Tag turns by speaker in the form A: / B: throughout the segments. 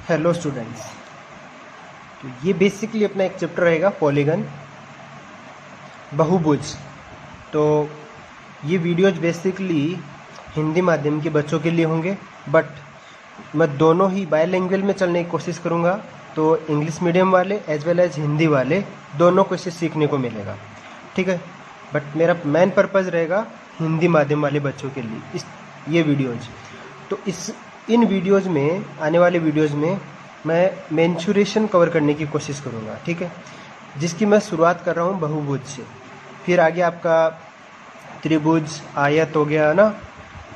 A: Hello students, तो ये basically अपना एक चैप्टर रहेगा पॉलीगन, बहुभुज। तो ये वीडियोज बेसिकली हिंदी माध्यम के बच्चों के लिए होंगे, बट मैं दोनों ही बायलैंग्वेज में चलने की कोशिश करूँगा। तो इंग्लिश मीडियम वाले एज वेल एज हिंदी वाले दोनों को इससे सीखने को मिलेगा, ठीक है। बट मेरा मेन पर्पज़ रहेगा हिंदी माध्यम वाले बच्चों के लिए ये वीडियोज़। तो इन वीडियोज़ में, आने वाले वीडियोज़ में मैं मेंसुरेशन कवर करने की कोशिश करूँगा, ठीक है, जिसकी मैं शुरुआत कर रहा हूँ बहुभुज से। फिर आगे आपका त्रिभुज, आयत हो गया ना,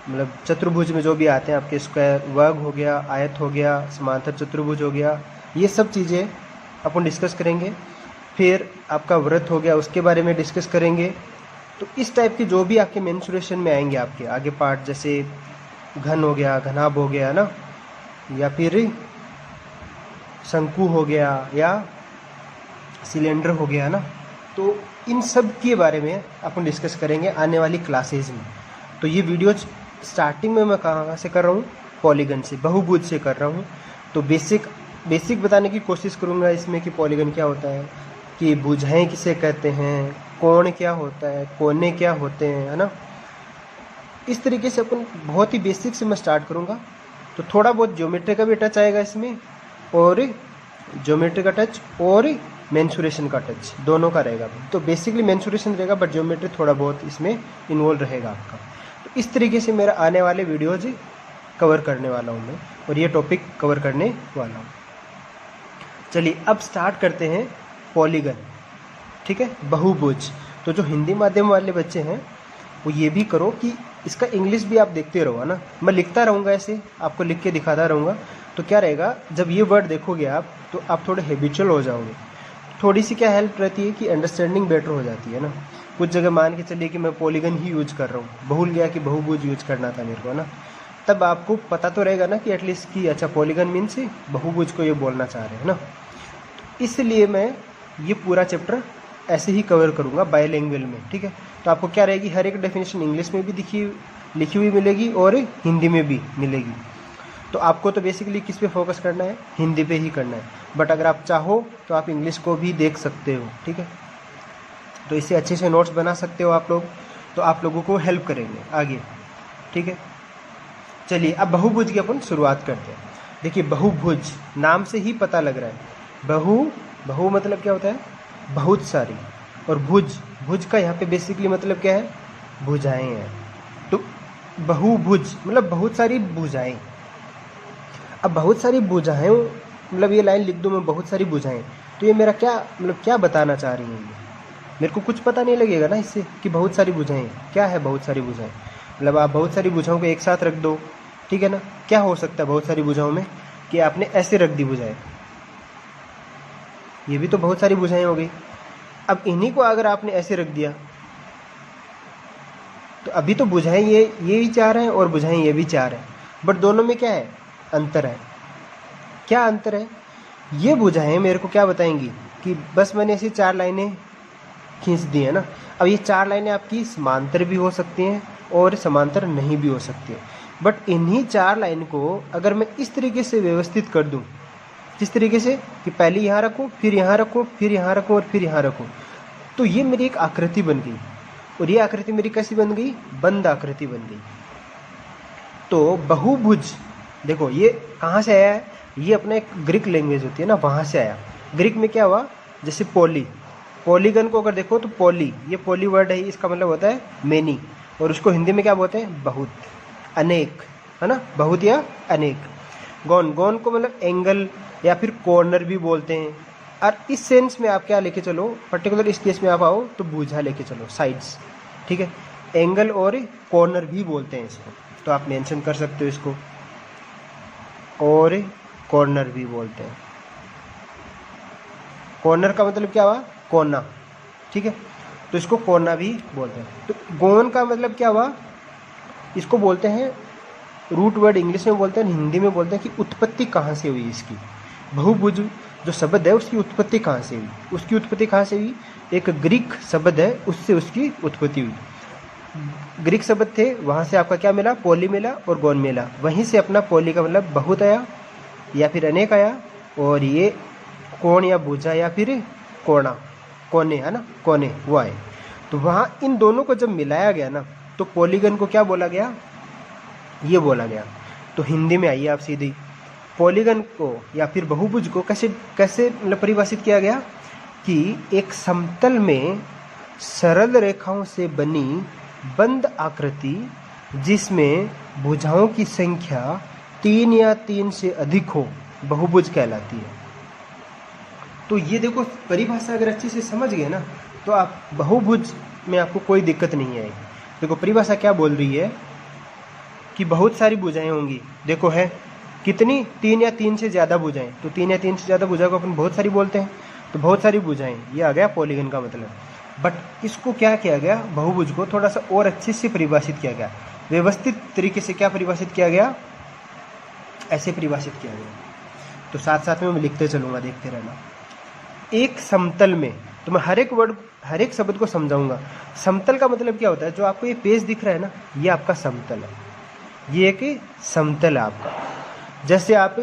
A: मतलब चतुर्भुज में जो भी आते हैं आपके, स्क्वायर, वर्ग हो गया, आयत हो गया, समांतर चतुर्भुज हो गया, ये सब चीज़ें अपन डिस्कस करेंगे। फिर आपका व्रत हो गया, उसके बारे में डिस्कस करेंगे। तो इस टाइप के जो भी आपके मेंसुरेशन में आएंगे आपके आगे पार्ट, जैसे घन हो गया, घनाभ हो गया ना, या फिर शंकु हो गया, या सिलेंडर हो गया ना, तो इन सब के बारे में अपन डिस्कस करेंगे आने वाली क्लासेज में। तो ये वीडियोज स्टार्टिंग में मैं कहाँ से कर रहा हूँ, पॉलीगन से, बहुभुज से कर रहा हूँ। तो बेसिक बताने की कोशिश करूँगा इसमें कि पॉलीगन क्या होता है, कि भुजाएं किसे कहते हैं, कोण क्या होता है, कोने क्या होते हैं, है ना। इस तरीके से अपन बहुत ही बेसिक से मैं स्टार्ट करूँगा। तो थोड़ा बहुत ज्योमेट्री का भी टच आएगा इसमें, और ज्योमेट्री का टच और मेंसुरेशन का टच दोनों का रहेगा। तो बेसिकली मेंसुरेशन रहेगा, बट ज्योमेट्री थोड़ा बहुत इसमें इन्वॉल्व रहेगा आपका। तो इस तरीके से मेरा आने वाले वीडियोज कवर करने वाला हूँ मैं, और ये टॉपिक कवर करने वाला हूँ। चलिए अब स्टार्ट करते हैं पॉलीगन, ठीक है, बहुभुज। तो जो हिंदी माध्यम वाले बच्चे हैं वो ये भी करो कि इसका इंग्लिश भी आप देखते रहो, है ना। मैं लिखता रहूँगा, ऐसे आपको लिख के दिखाता रहूँगा। तो क्या रहेगा, जब ये वर्ड देखोगे आप तो आप थोड़े हैबिचुअल हो जाओगे। थोड़ी सी क्या हेल्प रहती है कि अंडरस्टैंडिंग बेटर हो जाती है ना। कुछ जगह मान के चलिए कि मैं पॉलीगन ही यूज कर रहा हूँ, भूल गया कि बहुभुज यूज करना था मेरे को, ना, तब आपको पता तो रहेगा ना कि एटलीस्ट कि अच्छा पॉलीगन मीन्स बहुभुज को ये बोलना चाह रहे हैं ना। तो इसलिए मैं ये पूरा चैप्टर ऐसे ही कवर करूँगा बायलैंग्वेज में, ठीक है। तो आपको क्या रहेगी, हर एक डेफिनेशन इंग्लिश में भी लिखी हुई मिलेगी और हिंदी में भी मिलेगी। तो आपको तो बेसिकली किस पे फोकस करना है, हिंदी पे ही करना है। बट अगर आप चाहो तो आप इंग्लिश को भी देख सकते हो, ठीक है। तो इससे अच्छे से नोट्स बना सकते हो आप लोग, तो आप लोगों को हेल्प करेंगे आगे, ठीक है। चलिए अब बहुभुज की अपन शुरुआत करते हैं। देखिए बहुभुज नाम से ही पता लग रहा है, बहु मतलब क्या होता है, बहुत सारी, और भुज का यहाँ पे बेसिकली मतलब क्या है, भुजाएं हैं। तो बहुभुज मतलब बहुत सारी भुजाएं। अब बहुत सारी भुजाएं, मतलब ये लाइन लिख दूँ मैं, बहुत सारी भुजाएं, तो ये मेरा क्या मतलब क्या बताना चाह रही है ये, मेरे को कुछ पता नहीं लगेगा ना इससे कि बहुत सारी भुजाएं क्या है। बहुत सारी भुजाएं मतलब आप बहुत सारी भुजाओं को एक साथ रख दो, ठीक है ना। क्या हो सकता है बहुत सारी भुजाओं में, कि आपने ऐसे रख दी भुजाएं, ये भी तो बहुत सारी भुजाएं हो गई। अब इन्हीं को अगर आपने ऐसे रख दिया तो अभी तो भुजाएं ये भी चार हैं और भुजाएं ये भी चार हैं, बट दोनों में क्या है, अंतर है। क्या अंतर है, ये भुजाएं मेरे को क्या बताएंगी कि बस मैंने ऐसी चार लाइनें खींच दी है ना। अब ये चार लाइनें आपकी समांतर भी हो सकती हैं और समांतर नहीं भी हो सकती हैं, बट इन्हीं चार लाइन को अगर मैं इस तरीके से व्यवस्थित कर दूं, जिस तरीके से कि पहले यहाँ रखूँ, फिर यहाँ रखूँ, फिर यहाँ रखूँ और फिर यहाँ रखूँ, तो ये मेरी एक आकृति बन गई। और ये आकृति मेरी कैसी बन गई, बंद आकृति बन गई। तो बहुभुज देखो ये कहाँ से आया है, ये अपना एक ग्रीक लैंग्वेज होती है ना, वहाँ से आया। ग्रीक में क्या हुआ, जैसे पॉलीगन को अगर देखो तो ये पॉली वर्ड है, इसका मतलब होता है मेनी, और उसको हिंदी में क्या बोलते हैं, बहुत, अनेक, है ना, बहुत या अनेक। गौन को मतलब एंगल या फिर कॉर्नर भी बोलते हैं। और इस सेंस में आप क्या लेके चलो, पर्टिकुलर इस केस में आप आओ तो भुजा लेके चलो, साइड्स, ठीक है। एंगल और कॉर्नर भी बोलते हैं इसको, तो आप मेंशन कर सकते हो इसको, और कॉर्नर भी बोलते हैं। कॉर्नर का मतलब क्या हुआ, कोना, ठीक है, तो इसको कोना भी बोलते हैं। तो गौन का मतलब क्या हुआ, इसको बोलते हैं, रूट वर्ड इंग्लिश में बोलते हैं, हिंदी में बोलते हैं कि उत्पत्ति कहाँ से हुई इसकी। बहुभुज जो शब्द है उसकी उत्पत्ति कहाँ से हुई, उसकी उत्पत्ति कहाँ से हुई, एक ग्रीक शब्द है उससे उसकी उत्पत्ति हुई। ग्रीक शब्द थे, वहाँ से आपका क्या मिला, पॉली मिला और गौन मिला, वहीं से अपना पॉली का मतलब बहुत आया, या फिर अनेक आया, और ये कोण या भुजा या फिर कोणा, कोने है ना, कोने वो आए। तो वहाँ इन दोनों को जब मिलाया गया ना तो पॉलीगन को क्या बोला गया, ये बोला गया। तो हिंदी में आइए आप सीधी, पॉलीगन को या फिर बहुभुज को कैसे कैसे मतलब परिभाषित किया गया कि एक समतल में सरल रेखाओं से बनी बंद आकृति जिसमें भुजाओं की संख्या 3 या 3 से अधिक हो, बहुभुज कहलाती है। तो ये देखो परिभाषा अगर अच्छे से समझ गए ना तो आप बहुभुज में आपको कोई दिक्कत नहीं आएगी। देखो परिभाषा क्या बोल रही है कि बहुत सारी भुजाएं होंगी। देखो है कितनी, 3 या 3 से ज़्यादा भुजाएं। तो 3 या 3 से ज़्यादा भुजा को अपन बहुत सारी बोलते हैं। तो बहुत सारी भुजाएं, ये आ गया पॉलीगन का मतलब। बट इसको क्या किया गया, बहुभुज को थोड़ा सा और अच्छे से परिभाषित किया गया, व्यवस्थित तरीके से क्या परिभाषित किया गया, ऐसे परिभाषित किया गया। तो साथ साथ में मैं लिखते चलूँगा, देखते रहना। एक समतल में, तो मैं हर एक वर्ड हर एक शब्द को समझाऊंगा। समतल का मतलब क्या होता है, जो आपको ये पेज दिख रहा है ना, ये आपका समतल है, ये एक समतल है आपका। जैसे आप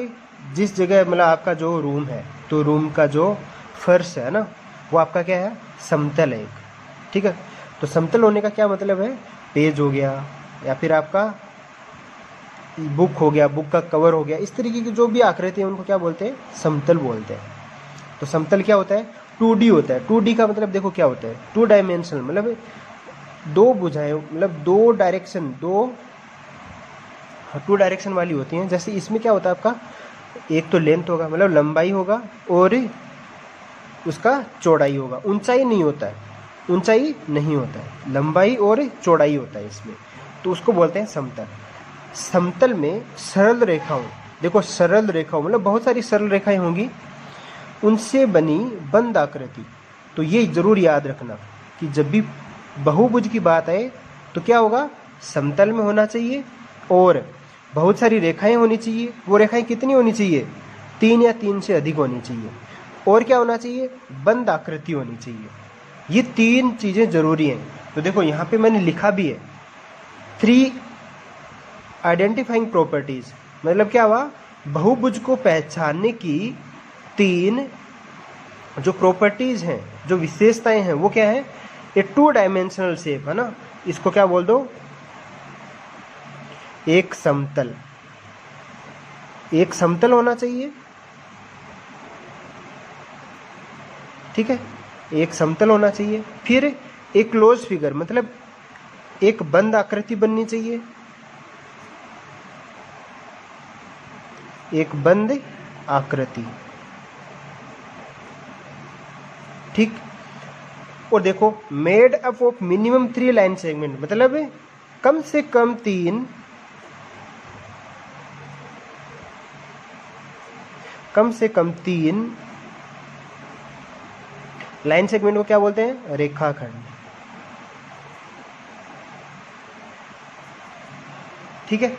A: जिस जगह मतलब आपका जो रूम है, तो रूम का जो फर्श है ना, वो आपका क्या है, समतल है एक, ठीक है। तो समतल होने का क्या मतलब है, पेज हो गया या फिर आपका बुक हो गया, बुक का कवर हो गया, इस तरीके की जो भी आकृति है उनको क्या बोलते हैं, समतल बोलते हैं। तो समतल क्या होता है, 2D होता है। 2D का मतलब देखो क्या होता है, 2 डायमेंशनल, मतलब 2 भुजाएं, मतलब 2 डायरेक्शन, 2 डायरेक्शन वाली होती हैं। जैसे इसमें क्या होता है आपका, एक तो लेंथ होगा, मतलब लंबाई होगा, और उसका चौड़ाई होगा। ऊंचाई नहीं होता है, ऊंचाई नहीं होता है, लंबाई और चौड़ाई होता है इसमें। तो उसको बोलते हैं समतल। समतल में सरल रेखाओं, देखो सरल रेखाओं मतलब बहुत सारी सरल रेखाएं होंगी, उनसे बनी बंद आकृति। तो ये जरूर याद रखना कि जब भी बहुभुज की बात आए तो क्या होगा, समतल में होना चाहिए और बहुत सारी रेखाएं होनी चाहिए। वो रेखाएं कितनी होनी चाहिए, 3 या 3 से अधिक होनी चाहिए। और क्या होना चाहिए, बंद आकृति होनी चाहिए। ये 3 चीज़ें जरूरी हैं। तो देखो यहाँ पे मैंने लिखा भी है 3 आइडेंटिफाइंग प्रॉपर्टीज, मतलब क्या हुआ, बहुभुज को पहचानने की 3 जो प्रॉपर्टीज हैं, जो विशेषताएं हैं, वो क्या है, ये 2 डायमेंशनल शेप है ना, इसको क्या बोल दो, एक समतल। एक समतल होना चाहिए, ठीक है, एक समतल होना चाहिए। फिर एक क्लोज फिगर, मतलब एक बंद आकृति बननी चाहिए, एक बंद आकृति, ठीक। और देखो made up of minimum 3 line segment, मतलब कम से कम 3 लाइन सेगमेंट को क्या बोलते हैं, रेखाखंड, ठीक है।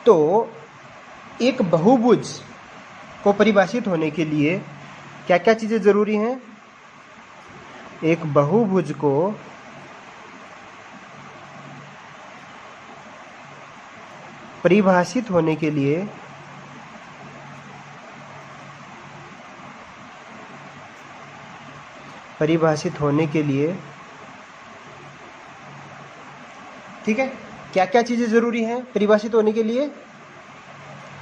A: तो एक बहुभुज को परिभाषित होने के लिए क्या क्या चीजें जरूरी हैं, एक बहुभुज को परिभाषित होने के लिए ठीक है, क्या क्या चीजें जरूरी हैं परिभाषित होने के लिए।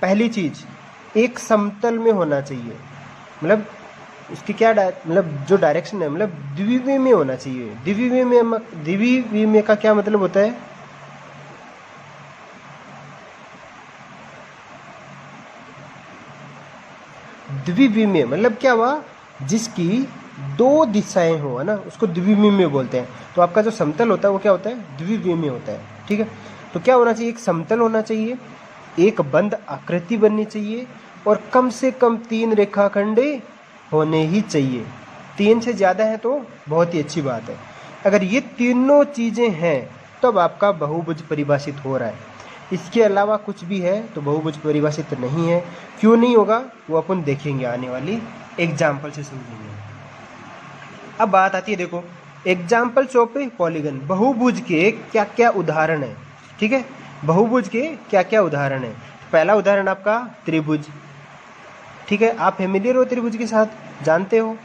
A: पहली चीज, एक समतल में होना चाहिए, मतलब उसकी क्या मतलब जो डायरेक्शन है, मतलब द्विविमीय में होना चाहिए। द्विविमीय का क्या मतलब होता है, द्विविमीय मतलब क्या हुआ, जिसकी 2 दिशाएं हो, है ना, उसको द्विविमीय बोलते हैं। तो आपका जो समतल होता है वो क्या होता है, द्विविमीय होता है, ठीक है। तो क्या होना चाहिए, एक समतल होना चाहिए, एक बंद आकृति बननी चाहिए, और कम से कम 3 रेखाखंड होने ही चाहिए। 3 से ज़्यादा है तो बहुत ही अच्छी बात है। अगर ये तीनों चीज़ें हैं तब आपका बहुभुज परिभाषित हो रहा है। इसके अलावा कुछ भी है तो बहुभुज परिभाषित नहीं है। क्यों नहीं होगा वो अपन देखेंगे, आने वाली एग्जाम्पल से समझेंगे। अब बात आती है, देखो एग्जाम्पल्स ऑफ पॉलीगन, बहुभुज के क्या क्या उदाहरण है, ठीक है। बहुभुज के क्या क्या उदाहरण है। पहला उदाहरण आपका त्रिभुज, ठीक है, आप फेमिलियर हो त्रिभुज के साथ, जानते हो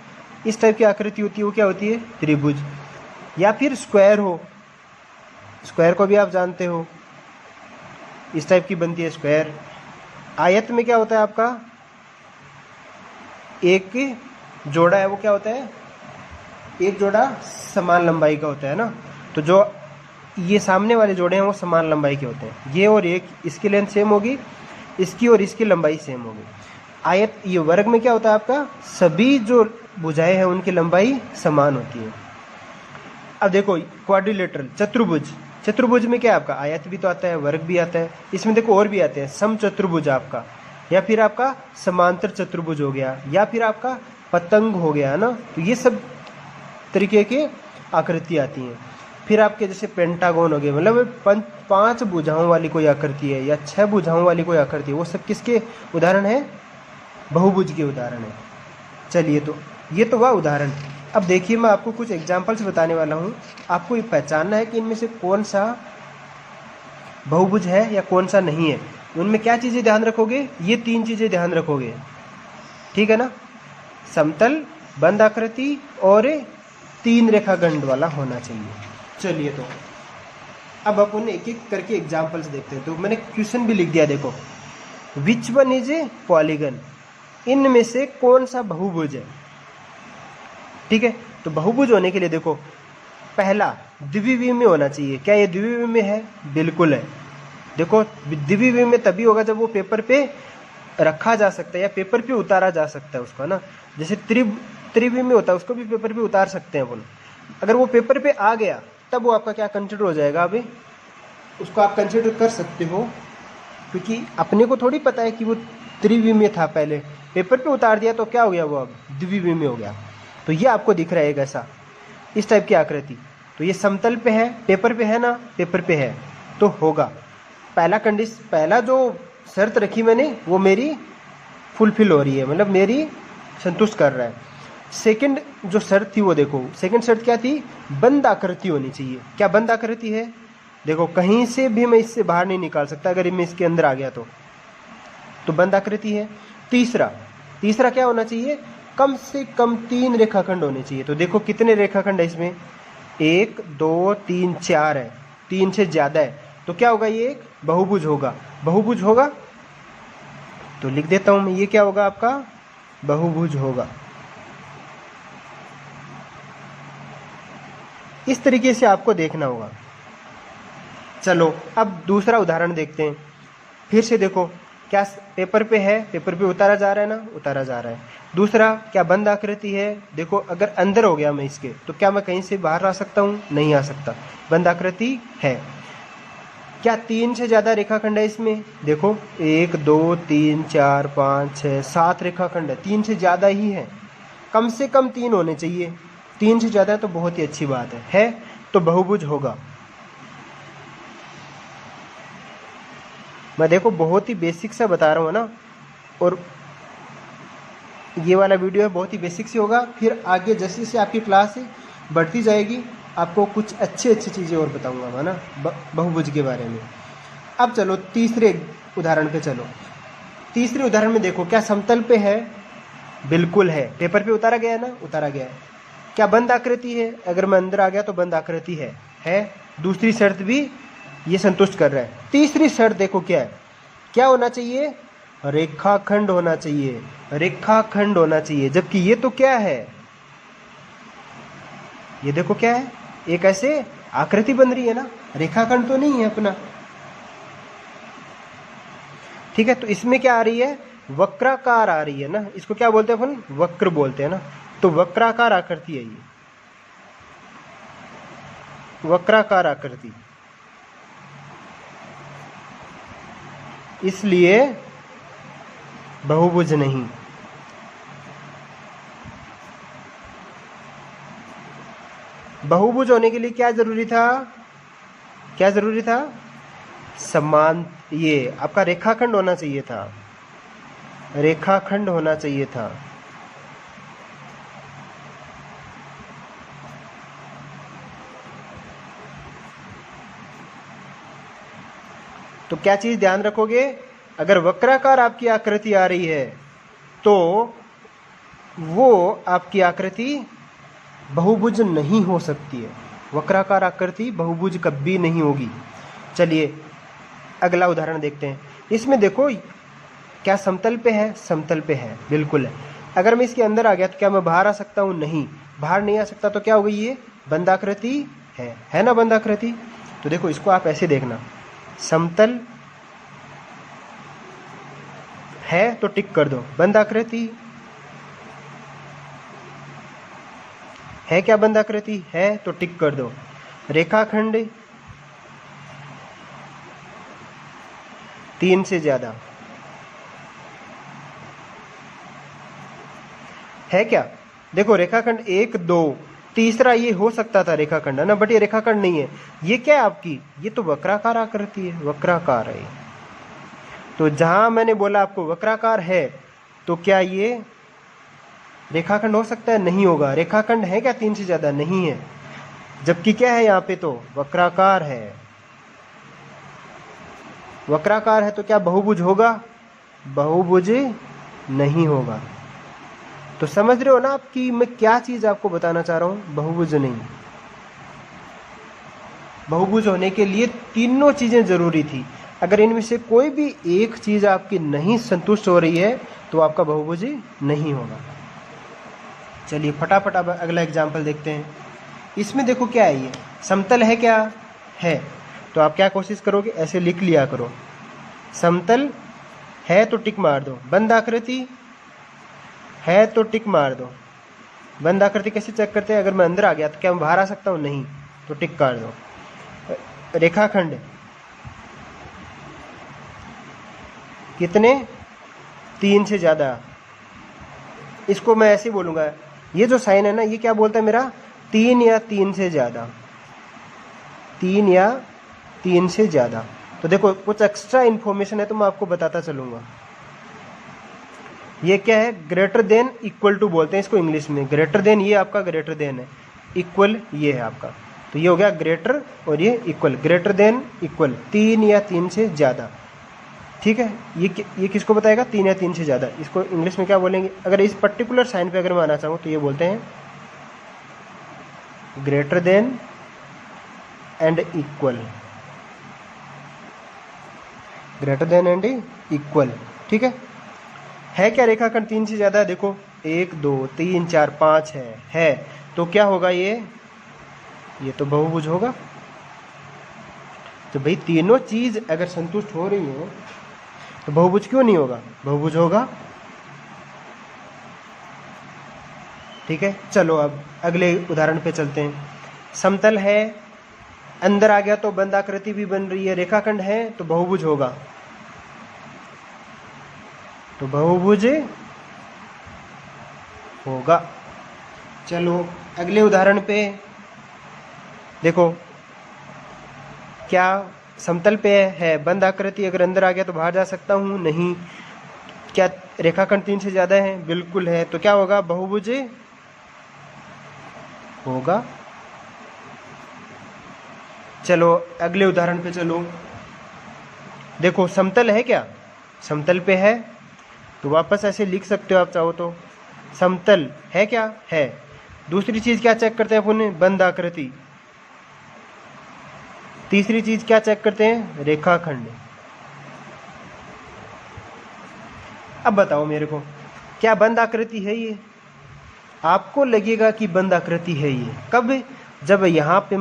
A: इस टाइप की आकृति होती है वो क्या होती है, त्रिभुज। या फिर स्क्वायर हो, स्क्वायर को भी आप जानते हो, इस टाइप की बनती है स्क्वायर। आयत में क्या होता है आपका, एक जोड़ा है वो क्या होता है, एक जोड़ा समान लंबाई का होता है ना। तो जो ये सामने वाले जोड़े हैं वो समान लंबाई के होते हैं, ये और एक, इसकी लेंथ सेम होगी, इसकी और इसकी लंबाई सेम होगी। आयत ये वर्ग में क्या होता है आपका, सभी जो भुजाएं हैं उनकी लंबाई समान होती है। अब देखो क्वाड्रिलेटरल, चतुर्भुज, चतुर्भुज में क्या है आपका, आयत भी तो आता है, वर्ग भी आता है, इसमें देखो और भी आते हैं, समचतुर्भुज आपका, या फिर आपका समांतर चतुर्भुज हो गया, या फिर आपका पतंग हो गया ना। तो ये सब तरीके की आकृति आती हैं। फिर आपके जैसे पेंटागन हो गए, मतलब 5 भुजाओं वाली कोई आकृति है या 6 भुजाओं वाली कोई आकृति है, वो सब किसके उदाहरण है, बहुभुज के उदाहरण है। चलिए, तो ये तो वह उदाहरण। अब देखिए मैं आपको कुछ एग्जाम्पल्स बताने वाला हूँ, आपको ये पहचानना है कि इनमें से कौन सा बहुभुज है या कौन सा नहीं है। उनमें क्या चीज़ें ध्यान रखोगे, ये 3 चीज़ें ध्यान रखोगे, ठीक है ना, समतल, बंद आकृति और 3 रेखाखंड वाला होना चाहिए। चलिए, तो अब अपन एक एक करके एग्जाम्पल्स देखते हैं। तो मैंने क्वेश्चन भी लिख दिया, देखो, which one is a polygon, इनमें से कौन सा बहुभुज है, ठीक है। तो बहुभुज होने के लिए देखो, पहला द्विविमीय होना चाहिए। क्या ये द्विविमीय है, बिल्कुल है। देखो द्विविमीय में तभी होगा जब वो पेपर पे रखा जा सकता है या पेपर पे उतारा जा सकता है उसको ना। जैसे त्रिविमीय होता है, उसको भी पेपर पे उतार सकते हैं अपन, अगर वो पेपर पे आ गया तब वो आपका क्या कंसिडर हो जाएगा, अभी उसको आप कंसिडर कर सकते हो, क्योंकि अपने को थोड़ी पता है कि वो त्रिविमीय था, पहले पेपर पे उतार दिया तो क्या हो गया, वो अब द्विविमीय हो गया। तो ये आपको दिख रहा है एक ऐसा, इस टाइप की आकृति। तो ये समतल पे है, पेपर पे है ना, पेपर पे है तो होगा। पहला जो शर्त रखी मैंने वो मेरी फुलफिल हो रही है, मतलब मेरी संतुष्ट कर रहा है। सेकंड जो शर्त थी वो देखो, सेकंड शर्त क्या थी, बंद आकृति होनी चाहिए। क्या बंद आकृति है, देखो कहीं से भी मैं इससे बाहर नहीं निकाल सकता, अगर मैं इसके अंदर आ गया तो बंद आकृति है। तीसरा क्या होना चाहिए, कम से कम 3 रेखाखंड होने चाहिए। तो देखो कितने रेखाखंड है इसमें, 1 2 3 4 है, 3 से ज्यादा है, तो क्या होगा, ये एक बहुभुज होगा। बहुभुज होगा तो लिख देता हूं मैं, ये क्या होगा आपका, बहुभुज होगा। इस तरीके से आपको देखना होगा। चलो अब दूसरा उदाहरण देखते हैं। फिर से देखो, क्या पेपर पे है, पेपर पे उतारा जा रहा है ना, उतारा जा रहा है। दूसरा क्या बंद आकृति है, देखो अगर अंदर हो गया मैं इसके तो क्या मैं कहीं से बाहर आ सकता हूँ, नहीं आ सकता, बंद आकृति है। क्या 3 से ज्यादा रेखाखंड है इसमें, देखो 1 2 3 4 5 6 7 रेखाखंड है, 3 से ज्यादा ही है, कम से कम 3 होने चाहिए, 3 से ज्यादा है तो बहुत ही अच्छी बात है तो बहुभुज होगा। मैं देखो बहुत ही बेसिक सा बता रहा हूँ ना, और ये वाला वीडियो है बहुत ही बेसिक से होगा, फिर आगे जैसे जैसे आपकी क्लास बढ़ती जाएगी आपको कुछ अच्छी चीज़ें और बताऊंगा मैं ना बहुभुज के बारे में। अब चलो तीसरे उदाहरण पे चलो। तीसरे उदाहरण में देखो, क्या समतल पे है, बिल्कुल है, पेपर पे उतारा गया है ना, उतारा गया है। क्या बंद आकृति है, अगर मैं अंदर आ गया तो बंद आकृति है। दूसरी शर्त भी ये संतुष्ट कर रहा है। तीसरी शर्त देखो क्या है, क्या होना चाहिए, रेखाखंड होना चाहिए, रेखाखंड होना चाहिए। जबकि ये तो क्या है, ये देखो क्या है, एक ऐसे आकृति बन रही है ना, रेखाखंड तो नहीं है अपना, ठीक है। तो इसमें क्या आ रही है, वक्राकार आ रही है ना, इसको क्या बोलते हैं अपन, वक्र बोलते हैं ना। तो वक्राकार आकृति है ये, वक्राकार आकृति, इसलिए बहुभुज नहीं। बहुभुज होने के लिए क्या जरूरी था, क्या जरूरी था, समान, ये आपका रेखाखंड होना चाहिए था, रेखाखंड होना चाहिए था। तो क्या चीज ध्यान रखोगे, अगर वक्राकार आपकी आकृति आ रही है तो वो आपकी आकृति बहुभुज नहीं हो सकती है। वक्राकार आकृति बहुभुज कभी नहीं होगी। चलिए अगला उदाहरण देखते हैं। इसमें देखो क्या समतल पे है? समतल पे है, बिल्कुल है। अगर मैं इसके अंदर आ गया तो क्या मैं बाहर आ सकता हूँ? नहीं, बाहर नहीं आ सकता। तो क्या हो गई? ये बंद आकृति है ना, बंद आकृति। तो देखो इसको आप ऐसे देखना, समतल है तो टिक कर दो, बंद आकृति है क्या? बंद आकृति है तो टिक कर दो। रेखाखंड 3 से ज्यादा है क्या? देखो रेखाखंड 1 2 तीसरा ये हो सकता था रेखाखंड, है ना, बट ये रेखाखंड नहीं है। ये क्या है आपकी? ये तो वक्राकार आकृति है, वक्राकार है। तो जहां मैंने बोला आपको वक्राकार है, तो क्या ये रेखाखंड हो सकता है? नहीं होगा। रेखाखंड है क्या 3 से ज्यादा? नहीं है। जबकि क्या है यहाँ पे? तो वक्राकार है। वक्राकार है तो क्या बहुभुज होगा? बहुभुज नहीं होगा। तो समझ रहे हो ना आप कि मैं क्या चीज आपको बताना चाह रहा हूं? बहुभुज नहीं। बहुभुज होने के लिए तीनों चीजें जरूरी थी। अगर इनमें से कोई भी एक चीज आपकी नहीं संतुष्ट हो रही है तो आपका बहुभुज नहीं होगा। चलिए फटाफट अब अगला एग्जाम्पल देखते हैं। इसमें देखो क्या है, ये समतल है क्या? है। तो आप क्या कोशिश करोगे? ऐसे लिख लिया करो, समतल है तो टिक मार दो, बंद आकृति है तो टिक मार दो। बंद आकृति कैसे चेक करते हैं? अगर मैं अंदर आ गया तो क्या मैं बाहर आ सकता हूँ? नहीं, तो टिक कर दो। रेखाखंड कितने? 3 से ज्यादा। इसको मैं ऐसे बोलूंगा, ये जो साइन है ना, ये क्या बोलता है मेरा? 3 या 3 से ज्यादा, 3 या 3 से ज्यादा। तो देखो कुछ एक्स्ट्रा इन्फॉर्मेशन है तो मैं आपको बताता चलूंगा। ये क्या है? ग्रेटर देन इक्वल टू बोलते हैं इसको इंग्लिश में। ग्रेटर देन ये आपका ग्रेटर देन है, इक्वल ये है आपका। तो ये हो गया ग्रेटर और ये इक्वल। ग्रेटर देन इक्वल 3 या 3 से ज़्यादा, ठीक है। ये किसको बताएगा? 3 या 3 से ज़्यादा। इसको इंग्लिश में क्या बोलेंगे? अगर इस पर्टिकुलर साइन पे अगर मैं आना चाहूँ तो ये बोलते हैं greater than and equal. Greater than and equal, ठीक है क्या? रेखाखंड 3 से ज्यादा है। देखो 1 2 3 4 5 है। तो क्या होगा? ये तो बहुभुज होगा। तो भाई तीनों चीज अगर संतुष्ट हो रही है तो बहुभुज क्यों नहीं होगा? बहुभुज होगा, ठीक है। चलो अब अगले उदाहरण पे चलते हैं। समतल है, अंदर आ गया तो बंद आकृति भी बन रही है। रेखाखंड है तो बहुभुज होगा, तो बहुभुज होगा। चलो अगले उदाहरण पे देखो, क्या समतल पे है, बंद आकृति, अगर अंदर आ गया तो बाहर जा सकता हूं? नहीं। क्या रेखाखंड 3 से ज्यादा है? बिल्कुल है। तो क्या होगा? बहुभुज होगा। चलो अगले उदाहरण पे चलो। देखो समतल है क्या? समतल पे है तो वापस ऐसे लिख सकते हो आप चाहो तो। समतल है क्या? है। दूसरी चीज क्या चेक करते हैं अपन? बंद आकृति। तीसरी चीज क्या चेक करते हैं? रेखाखंड। अब बताओ मेरे को, क्या बंद आकृति है ये? आपको लगेगा कि बंद आकृति है ये कब? जब यहाँ पे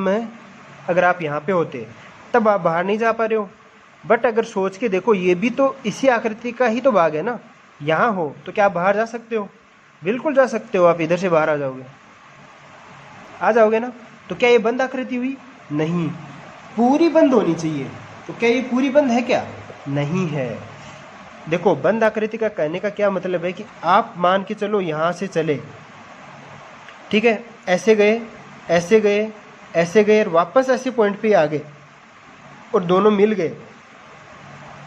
A: अगर आप यहाँ पे होते तब आप बाहर नहीं जा पा रहे हो। बट अगर सोच के देखो, ये भी तो इसी आकृति का ही तो भाग है ना। यहाँ हो तो क्या आप बाहर जा सकते हो? बिल्कुल जा सकते हो। आप इधर से बाहर आ जाओगे ना। तो क्या ये बंद आकृति हुई? नहीं, पूरी बंद होनी चाहिए। तो क्या ये पूरी बंद है क्या? नहीं है। देखो बंद आकृति का कहने का क्या मतलब है कि आप मान के चलो यहाँ से चले, ठीक है, ऐसे गए ऐसे गए ऐसे गए और वापस ऐसे पॉइंट पे आ गए और दोनों मिल गए,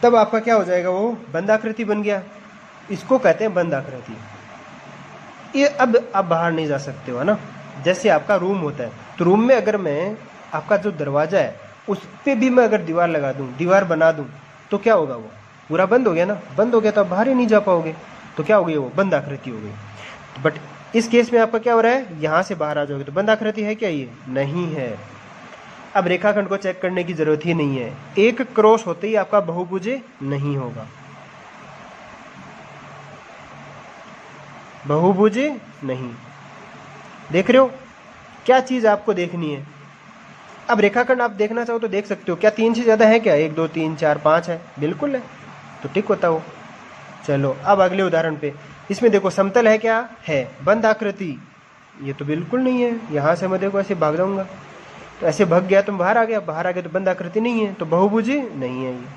A: तब आपका क्या हो जाएगा? वो बंद आकृति बन गया। इसको कहते हैं बंद आकृति। ये अब आप बाहर नहीं जा सकते हो ना। जैसे आपका रूम होता है, तो रूम में अगर मैं आपका जो दरवाजा है उस पर भी मैं अगर दीवार लगा दूं, दीवार बना दूं, तो क्या होगा? वो पूरा बंद हो गया ना। बंद हो गया तो आप बाहर ही नहीं जा पाओगे। तो क्या हो गई, वो बंद आकृति हो गई। बट इस केस में आपका क्या हो रहा है, यहाँ से बाहर आ जाओगे तो बंद आकृति है क्या, ये नहीं है। अब रेखाखंड को चेक करने की जरूरत ही नहीं है, एक क्रॉस होते ही आपका बहुभुज नहीं होगा, बहुभुज नहीं। देख रहे हो क्या चीज आपको देखनी है। अब रेखाखंड आप देखना चाहो तो देख सकते हो, क्या 3 से ज्यादा है क्या, 1 2 3 4 5 है, बिल्कुल है, तो टिक होता हो। चलो अब अगले उदाहरण पे, इसमें देखो समतल है क्या है, बंद आकृति, ये तो बिल्कुल नहीं है। यहां से मैं देखो ऐसे भाग जाऊंगा तो ऐसे भाग गया तो बाहर आ गया, बाहर आ गया तो बंद आकृति नहीं है, तो बहुभुज नहीं है ये।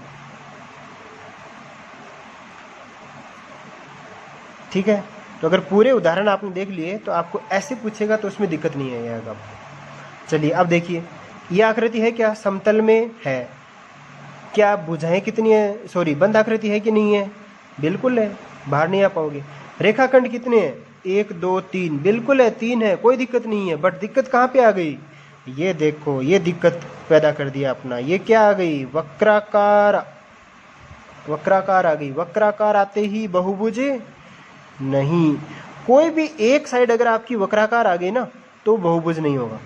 A: ठीक है, तो अगर पूरे उदाहरण आपने देख लिए तो आपको ऐसे पूछेगा तो उसमें दिक्कत नहीं आएगा आपको। चलिए अब देखिए, ये आकृति है क्या, समतल में है, क्या भुजाएं कितनी है, सॉरी बंद आकृति है कि नहीं है, बिल्कुल है, बाहर नहीं आ पाओगे। रेखाखंड कितने हैं, 1 2 3, बिल्कुल है 3 है, कोई दिक्कत नहीं है। बट दिक्कत कहाँ पे आ गई, ये देखो, ये दिक्कत पैदा कर दिया अपना, ये क्या आ गई, वक्राकार, वक्राकार आ गई। वक्राकार आते ही बहुभुज नहीं, कोई भी एक साइड अगर आपकी वक्राकार आ गई ना तो बहुभुज नहीं होगा।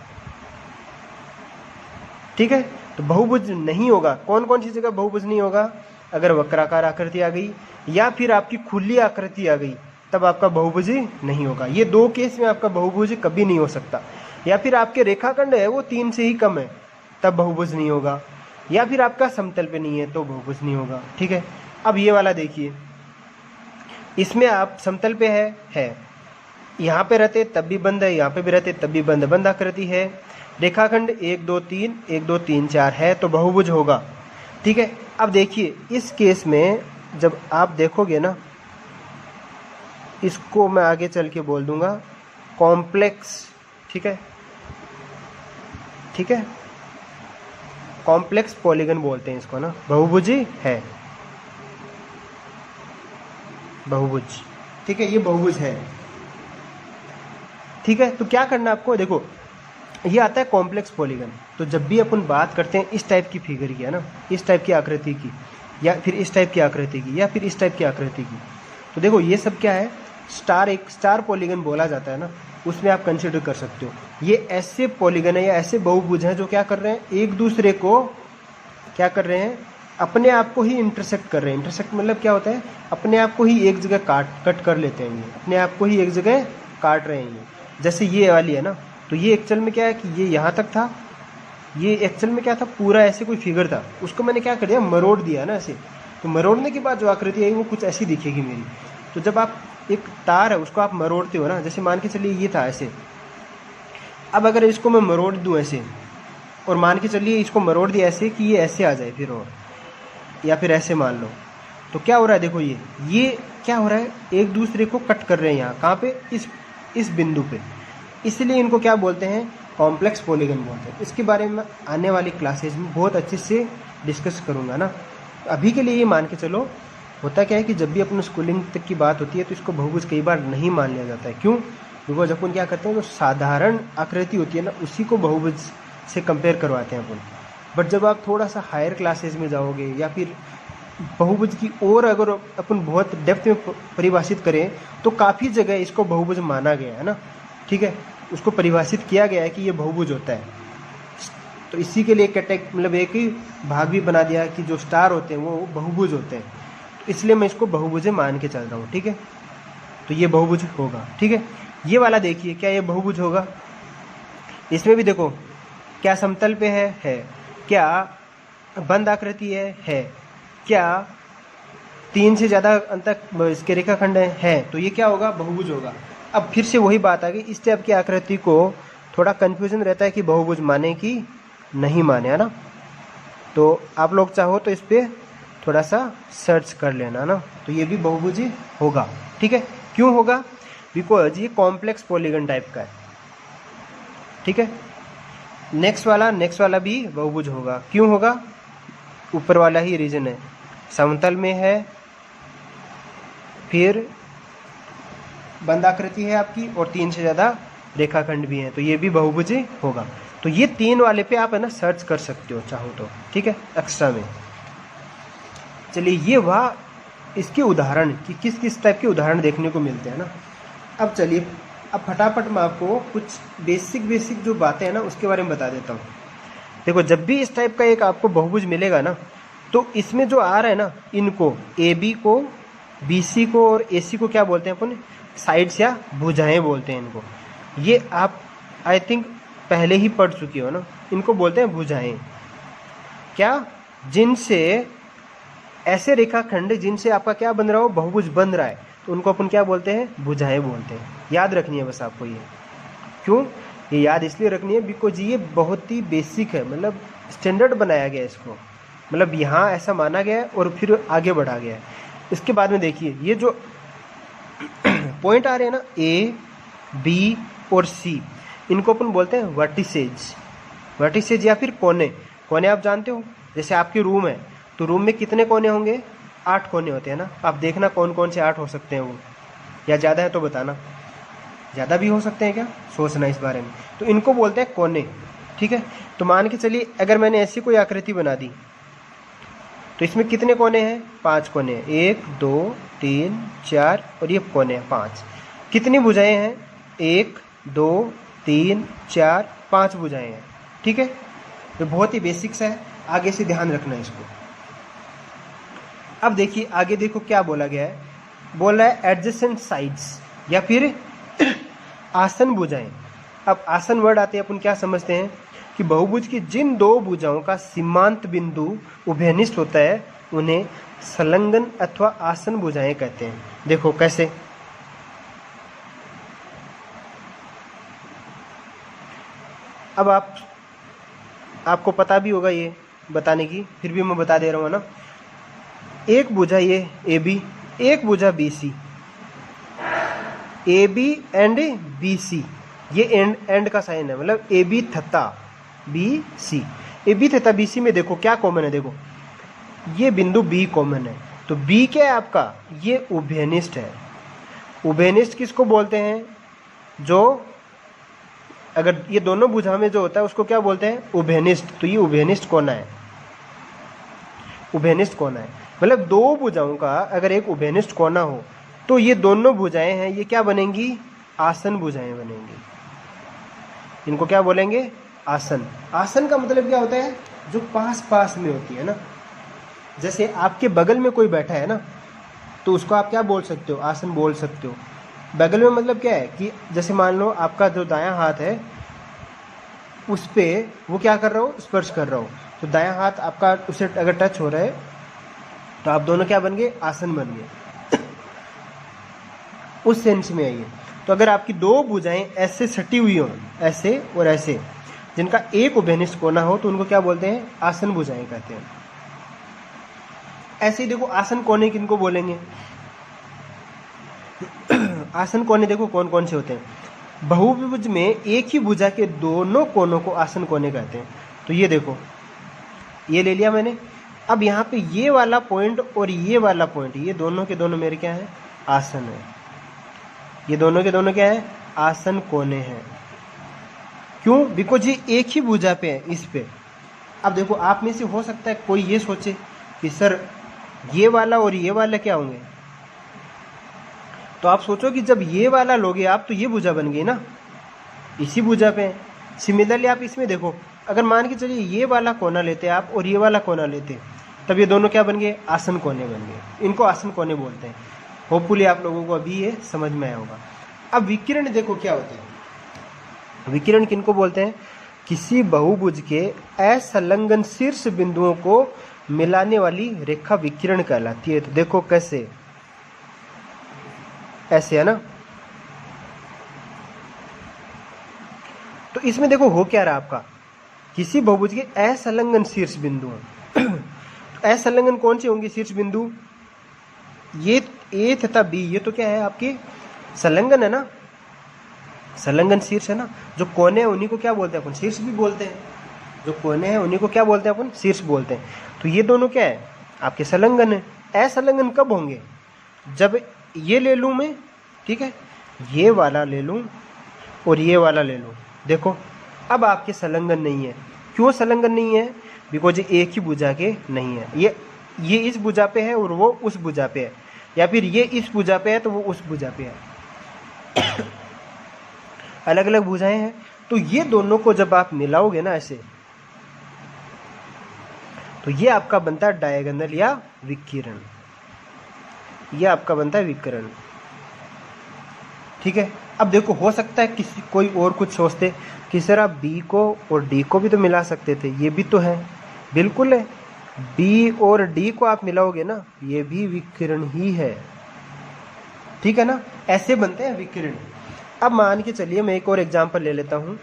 A: ठीक है, तो बहुभुज नहीं होगा। कौन कौन सी जगह बहुभुज नहीं होगा, अगर वक्राकार आकृति आ गई या फिर आपकी खुली आकृति आ गई, तब आपका बहुभुज नहीं होगा। ये 2 केस में आपका बहुभुज कभी नहीं हो सकता। या फिर आपके रेखाखंड है वो 3 से ही कम है, तब बहुभुज नहीं होगा। या फिर आपका समतल पे नहीं है तो बहुभुज नहीं होगा। ठीक है, अब ये वाला देखिए, इसमें आप समतल पे है, यहाँ पे रहते तब भी बंद है, यहाँ पे भी रहते तब भी बंद, बंद आकृति है। रेखाखंड 1 2 3 1 2 3 4 है तो बहुभुज होगा। ठीक है, अब देखिए इस केस में जब आप देखोगे ना, इसको मैं आगे चल के बोल दूंगा कॉम्प्लेक्स। ठीक है, ठीक है, कॉम्प्लेक्स पॉलीगन बोलते हैं इसको ना, बहुभुज है, बहुभुज। ठीक है, ये बहुभुज है। ठीक है, तो क्या करना आपको, देखो ये आता है कॉम्प्लेक्स पॉलीगन। तो जब भी अपन बात करते हैं इस टाइप की फिगर की, है ना, इस टाइप की आकृति की, या फिर इस टाइप की आकृति की, या फिर इस टाइप की आकृति की, तो देखो ये सब क्या है, स्टार, एक स्टार पॉलीगन बोला जाता है ना, उसमें आप कंसिडर कर सकते हो। ये ऐसे पॉलीगन है या ऐसे बहुभुज हैं जो क्या कर रहे हैं, एक दूसरे को क्या कर रहे हैं, अपने आप को ही इंटरसेक्ट कर रहे हैं। इंटरसेक्ट मतलब क्या होता है, अपने आप को ही एक जगह कट कर लेते हैं, ये अपने आप को ही एक जगह काट रहे हैं। ये जैसे ये वाली है ना, तो ये एक्चुअल में क्या है कि ये यहाँ तक था, ये एक्चुअल में क्या था, पूरा ऐसे कोई फिगर था, उसको मैंने क्या कर दिया, मरोड़ दिया ना ऐसे। तो मरोड़ने के बाद जो आकृति है वो कुछ ऐसी दिखेगी मेरी। तो जब आप एक तार है उसको आप मरोड़ते हो ना, जैसे मान के चलिए ये था ऐसे, अब अगर इसको मैं मरोड़ दूं ऐसे, और मान के चलिए इसको मरोड़ दिया ऐसे कि ये ऐसे आ जाए फिर, और या फिर ऐसे मान लो, तो क्या हो रहा है, देखो ये क्या हो रहा है, एक दूसरे को कट कर रहे हैं यहाँ, कहाँ पे, इस बिंदु पे। इसलिए इनको क्या बोलते हैं, कॉम्प्लेक्स पॉलीगन बोलते हैं। इसके बारे में आने वाली क्लासेज में बहुत अच्छे से डिस्कस करूँगा ना। अभी के लिए ये मान के चलो, होता क्या है कि जब भी अपन स्कूलिंग तक की बात होती है तो इसको बहुभुज कई बार नहीं मान लिया जाता है। क्यों, बिकॉज अपन क्या करते हैं, जो साधारण आकृति होती है ना उसी को बहुभुज से कंपेयर करवाते हैं अपन। बट जब आप थोड़ा सा हायर क्लासेज में जाओगे या फिर बहुभुज की और अगर अपन बहुत डेप्थ में परिभाषित करें तो काफ़ी जगह इसको बहुभुज माना गया है ना। ठीक है, उसको परिभाषित किया गया है कि ये बहुभुज होता है। तो इसी के लिए मतलब एक ही भाग भी बना दिया कि जो स्टार होते हैं वो बहुभुज होते हैं, तो इसलिए मैं इसको बहुभुज मान के चल रहा हूँ। ठीक है, तो ये बहुभुज होगा। ठीक है, ये वाला देखिए, क्या ये बहुभुज होगा, इसमें भी देखो क्या समतल पे है, क्या बंद आकृति है, क्या 3 से ज़्यादा अंतक इसके रेखाखंड है, तो ये क्या होगा, बहुभुज होगा। अब फिर से वही बात आ गई, इस टाइप की आकृति को थोड़ा कन्फ्यूजन रहता है कि बहुभुज माने कि नहीं माने, है ना। तो आप लोग चाहो तो इस पर थोड़ा सा सर्च कर लेना ना, तो ये भी बहुभुज होगा। ठीक है, क्यों होगा, बिकॉज ये कॉम्प्लेक्स पॉलीगन टाइप का है। ठीक है, नेक्स्ट वाला भी बहुभुज होगा। क्यों होगा, ऊपर वाला ही रीजन है, समतल में है, फिर बंद आकृति है आपकी, और 3 से ज़्यादा रेखाखंड भी हैं, तो ये भी बहुभुज होगा। तो ये 3 वाले पे आप है ना सर्च कर सकते हो चाहो तो। ठीक है, एक्स्ट्रा में। चलिए, ये वह इसके उदाहरण कि किस किस टाइप के उदाहरण देखने को मिलते हैं ना। अब चलिए, अब फटाफट मैं आपको कुछ बेसिक जो बातें हैं ना उसके बारे में बता देता हूँ। देखो, जब भी इस टाइप का एक आपको बहुभुज मिलेगा ना, तो इसमें जो आ रहा है ना, इनको AB को, BC को और AC को क्या बोलते हैं अपन? साइड्स या भुजाएं बोलते हैं इनको। ये आप आई थिंक पहले ही पढ़ चुके हो ना, इनको बोलते हैं भुजाएं। क्या? जिनसे ऐसे रेखाखंड जिनसे आपका क्या बन रहा हो, बहुभुज बन रहा है, तो उनको अपन क्या बोलते हैं? भुजाएं बोलते हैं। याद रखनी है बस आपको ये। क्यों ये याद इसलिए रखनी है? बिकॉज ये बहुत ही बेसिक है, मतलब स्टैंडर्ड बनाया गया है इसको, मतलब यहाँ ऐसा माना गया है और फिर आगे बढ़ा गया है। इसके बाद में देखिए, ये जो पॉइंट आ रहे हैं ना, A, B और C, इनको अपन बोलते हैं वर्टिसेज। वर्टिसेज या फिर कोने। कोने आप जानते हो, जैसे आपकी रूम है तो रूम में कितने कोने होंगे? 8 कोने होते हैं ना। आप देखना कौन कौन से 8 हो सकते हैं वो, या ज़्यादा है तो बताना। ज़्यादा भी हो सकते हैं क्या? सोचना इस बारे में। तो इनको बोलते हैं कोने, ठीक है। तो मान के चलिए, अगर मैंने ऐसी कोई आकृति बना दी तो इसमें कितने कोने हैं? 5 कोने हैं। 1 2 3 4 और ये कोने हैं 5। कितनी भुजाएं हैं? 1 2 3 4 5 भुजाएं हैं, ठीक है। तो बहुत ही बेसिक्स है, आगे से ध्यान रखना है इसको। अब देखिए आगे, देखो क्या बोला गया है। बोला है एडजेसेंट साइड्स या फिर आसन भुजाएं। अब आसन वर्ड आते हैं, अपन क्या समझते हैं कि बहुभुज की जिन 2 भुजाओं का सीमांत बिंदु उभयनिष्ठ होता है उन्हें संलग्न अथवा आसन भुजाएं कहते हैं। देखो कैसे, अब आपको पता भी होगा ये बताने की, फिर भी मैं बता दे रहा हूँ ना। एक भुजा ये AB, एक भुजा BC। AB एंड BC, ये एंड का साइन है, मतलब AB तथा BC। AB तथा BC में देखो क्या कॉमन है, देखो ये बिंदु B कॉमन है। तो B क्या है आपका? ये उभयनिष्ठ है। उभयनिष्ठ किसको बोलते हैं? जो अगर ये दोनों भुजा में जो होता है उसको क्या बोलते हैं? उभयनिष्ठ। तो ये उभयनिष्ठ कोना है। उभयनिष्ठ कोना है मतलब 2 भुजाओं का अगर एक उभयनिष्ठ कोना हो तो ये दोनों भुजाएं हैं, ये क्या बनेंगी? आसन भुजाएं बनेंगी। इनको क्या बोलेंगे? आसन। आसन का मतलब क्या होता है? जो पास पास में होती है ना। जैसे आपके बगल में कोई बैठा है ना, तो उसको आप क्या बोल सकते हो? आसन बोल सकते हो। बगल में मतलब क्या है कि जैसे मान लो आपका जो दायां हाथ है उस पे वो क्या कर रहा हो? स्पर्श कर रहा हो। तो दायां हाथ आपका उससे अगर टच हो रहा है तो आप दोनों क्या बन गए? आसन बन गए। उस सेंस में आइए। तो अगर आपकी 2 भुजाएं ऐसे सटी हुई हों, ऐसे और ऐसे, जिनका एक उभयनिष्ठ कोना हो, तो उनको क्या बोलते हैं? आसन भुजाएं कहते हैं। ऐसे ही देखो आसन कोने किनको बोलेंगे? आसन कोने देखो कौन कौन से होते हैं। बहुभुज में एक ही भुजा के दोनों कोनों को आसन कोने कहते हैं। तो ये देखो, ये ले लिया मैंने। अब यहाँ पे ये वाला पॉइंट और ये वाला पॉइंट, ये दोनों के दोनों मेरे क्या है? आसन है। ये दोनों के दोनों क्या है? आसन कोने हैं। क्यों? बिकॉज ये एक ही भुजा पे है, इस पे। अब देखो आप में से हो सकता है कोई ये सोचे कि सर ये वाला और ये वाला क्या होंगे? तो आप सोचो कि जब ये वाला लोगे आप तो ये भुजा बन गई ना, इसी भुजा पे। सिमिलरली आप इसमें देखो, अगर मान के चलिए ये वाला कोना लेते आप और ये वाला कोना लेते, तब ये दोनों क्या बन गए? आसन कोने बन गए। इनको आसन कोने बोलते हैं। होपफुली आप लोगों को अभी ये समझ में आया होगा। अब विकिरण देखो क्या होते हैं। विकिरण किनको बोलते हैं? किसी बहुभुज के असंलग्न शीर्ष बिंदुओं को मिलाने वाली रेखा विकिरण कहलाती है। तो देखो कैसे, ऐसे है ना। तो इसमें देखो हो क्या रहा आपका? किसी बहुभुज के असंलग्न शीर्ष बिंदु। असंलग्न कौन से होंगे शीर्ष बिंदु? ये ए तथा बी, ये तो क्या है आपके? संलग्न है ना, संलग्न शीर्ष है ना। जो कोने हैं उन्हीं को क्या बोलते हैं अपन? शीर्ष भी बोलते हैं। जो कोने हैं उन्हीं को क्या बोलते हैं अपन? शीर्ष बोलते हैं। तो ये दोनों क्या है? आपके संलग्न है। असंलग्न कब होंगे? जब ये ले लूँ मैं, ठीक है, ये वाला ले लूँ और ये वाला ले लूँ। देखो अब आपके संलग्न नहीं है। क्यों संलग्न नहीं है? बिकॉज एक ही भुजा के नहीं है। ये इस भुजा पे है और वो उस भुजा पे है। या फिर ये इस भुजा पे है तो वो उस भुजा पे है। अलग अलग भुजाएं हैं। तो ये दोनों को जब आप मिलाओगे ना ऐसे, तो ये आपका बनता है डायगोनल या विकिरण। ये आपका बनता है विकिरण। ठीक है। अब देखो, हो सकता है किसी कोई और कुछ सोचते कि सर आप बी को और डी को भी तो मिला सकते थे, ये भी तो है। बिल्कुल है, बी और डी को आप मिलाओगे ना, ये भी विकिरण ही है। ठीक है ना, ऐसे बनते हैं विकिरण। अब मान के चलिए मैं एक और एग्जांपल ले लेता हूं।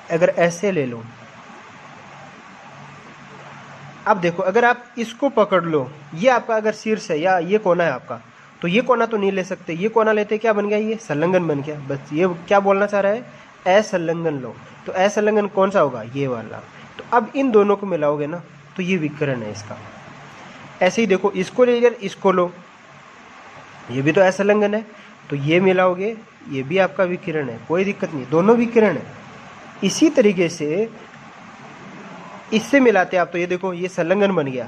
A: अगर ऐसे ले लो, अब देखो, अगर आप इसको पकड़ लो, ये आपका अगर शीर्ष है या ये कोना है आपका, तो ये कोना तो नहीं ले सकते। ये कोना लेते क्या बन गया, ये संलग्न बन गया। बस ये क्या बोलना चाह रहा है, असंलग्न लो। तो असंलग्न कौन सा होगा, ये वाला। तो अब इन दोनों को मिलाओगे ना, तो ये विकिरण है इसका। ऐसे ही देखो, इसको ले लिया, इसको लो, ये भी तो असंलग्न है। तो ये मिलाओगे, ये भी आपका विकिरण है, कोई दिक्कत नहीं, दोनों विकिरण है। इसी तरीके से इससे मिलाते आप, तो ये देखो, ये संलग्न बन गया,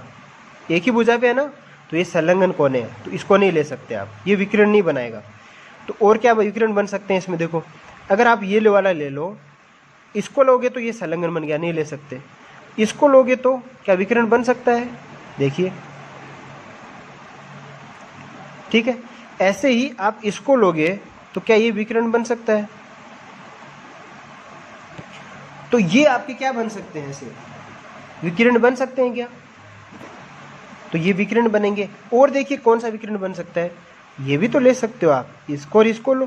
A: एक ही भुजा पे है ना, तो ये संलग्न कोने है, तो इसको नहीं ले सकते आप, ये विकिरण नहीं बनाएगा। तो और क्या विकिरण बन सकते हैं इसमें, देखो, अगर आप ये वाला ले लो, इसको लोगे तो ये संलग्न बन गया, नहीं ले सकते। इसको लोगे तो क्या विकिरण बन सकता है, देखिए। ठीक है। ऐसे ही आप इसको लोगे तो क्या ये विकिरण बन सकता है। तो ये आपके क्या बन सकते हैं, ऐसे विकिरण बन सकते हैं क्या, तो ये विकिरण बनेंगे। और देखिए कौन सा विकिरण बन सकता है, ये भी तो ले सकते हो आप, इसको और इसको लो,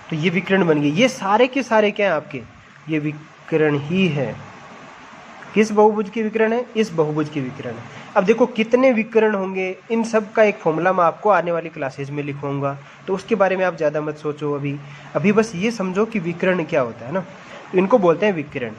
A: तो ये विकिरण बन गए। ये सारे के सारे क्या है आपके, ये विकिरण ही है। किस बहुभुज के विकिरण है, इस बहुभुज के विकिरण है। अब देखो कितने विकिरण होंगे, इन सब का एक फॉर्मूला मैं आपको आने वाली क्लासेस में लिखवाऊंगा, तो उसके बारे में आप ज़्यादा मत सोचो अभी बस ये समझो कि विकिरण क्या होता है ना, तो इनको बोलते हैं विकिरण।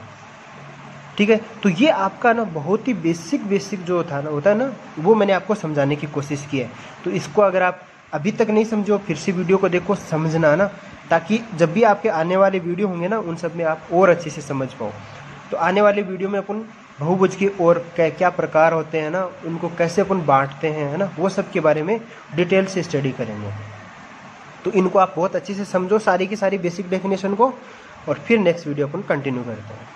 A: ठीक है। तो ये आपका ना बहुत ही बेसिक जो होता है ना, वो मैंने आपको समझाने की कोशिश की है। तो इसको अगर आप अभी तक नहीं समझो, फिर से वीडियो को देखो, समझना ना, ताकि जब भी आपके आने वाले वीडियो होंगे ना, उन सब में आप और अच्छे से समझ पाओ। तो आने वाले वीडियो में अपन बहुभुज के और क्या प्रकार होते हैं ना, उनको कैसे अपन बांटते हैं, है ना, वो सब के बारे में डिटेल से स्टडी करेंगे। तो इनको आप बहुत अच्छे से समझो, सारी की सारी बेसिक डेफिनेशन को, और फिर नेक्स्ट वीडियो अपन कंटिन्यू करते हैं।